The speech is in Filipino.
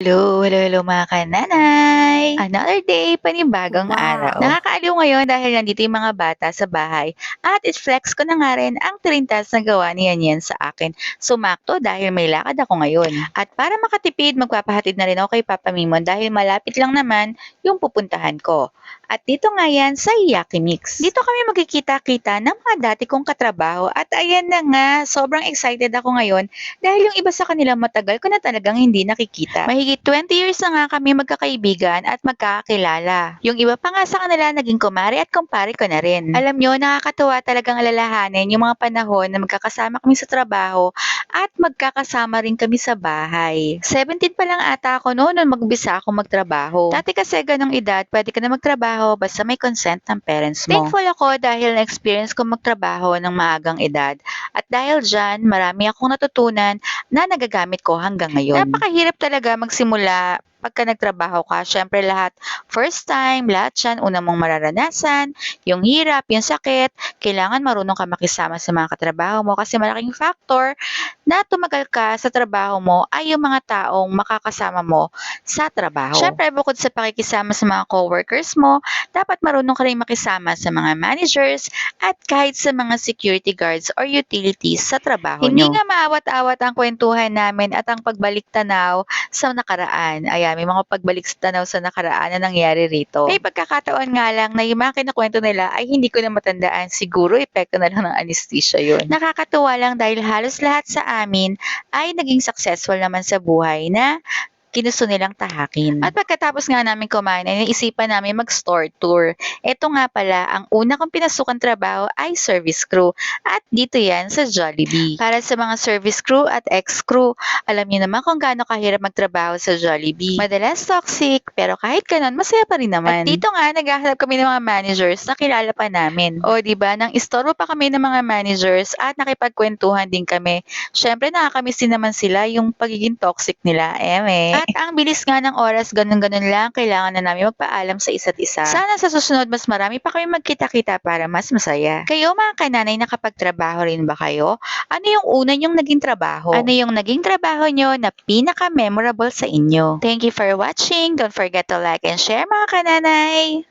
Hello, hello, hello mga kananay! Another day, panibagong Wow! araw. Nakakaaliw ngayon dahil nandito yung mga bata sa bahay at i-flex ko na nga rin ang trintas na gawa ni Yan sa akin. Sumakto dahil may lakad ako ngayon. At para makatipid, magpapahatid na rin ako kay Papa Mimon dahil malapit lang naman yung pupuntahan ko. At dito nga yan sa Yakimix. Dito kami magkikita-kita ng mga dati kong katrabaho at ayan na nga, sobrang excited ako ngayon dahil yung iba sa kanila matagal ko na talagang hindi nakikita. Mahigit 20 years na nga kami magkakaibigan at magkakakilala. Yung iba pa nga sa kanila naging kumare at kumpare ko na rin. Alam nyo, nakakatuwa talagang alalahanin yung mga panahon na magkakasama kami sa trabaho at magkakasama rin kami sa bahay. 17 pa lang ata ako noon nung mag-umpisa ako magtrabaho. Dati kasi ganong edad, pwede ka na magtrabaho basta may consent ng parents mo. Thankful ako dahil na-experience ko magtrabaho ng maagang edad. At dahil dyan, marami akong natutunan na nagagamit ko hanggang ngayon. Napakahirap talaga magsimula pagka nagtrabaho ka. Syempre lahat, first time, lahat yan, una mong mararanasan, yung hirap, yung sakit, kailangan marunong ka makisama sa mga katrabaho mo kasi malaking factor na tumagal ka sa trabaho mo ay yung mga taong makakasama mo sa trabaho. Syempre, bukod sa pakikisama sa mga coworkers mo, dapat marunong ka rin makisama sa mga managers at kahit sa mga security guards or utilities sa trabaho Hindi nyo. Hindi nga maawat-awat ang kwentuhan namin at ang pagbalik tanaw sa nakaraan. Ayan, may mga pagbalik tanaw sa nakaraan na nangyari rito. May pagkakataon nga lang na yung mga kinakwento nila ay hindi ko na matandaan. Siguro epekto na lang ng anesthesia yun. Nakakatuwa lang dahil halos lahat sa amin ay naging successful naman sa buhay na ginusto nilang tahakin. At pagkatapos nga namin kumain, ay naisipan namin mag-store tour. Ito nga pala, ang una kong pinasukan trabaho ay service crew. At dito yan sa Jollibee. Para sa mga service crew at ex-crew, alam niyo naman kung gaano kahirap magtrabaho sa Jollibee. Madalas toxic, pero kahit ganun, masaya pa rin naman. At dito nga, naghahanap kami ng mga managers na kilala pa namin. O, diba, nang istorbo pa kami ng mga managers at nakipagkwentuhan din kami. Syempre, nakakamiss din naman sila yung pagiging toxic nila. At ang bilis nga ng oras, ganun-ganun lang, kailangan na namin magpaalam sa isa't isa. Sana sa susunod, mas marami pa kami magkita-kita para mas masaya. Kayo mga kananay, nakapagtrabaho rin ba kayo? Ano yung una nyong naging trabaho? Ano yung naging trabaho nyo na pinaka-memorable sa inyo? Thank you for watching. Don't forget to like and share mga kananay!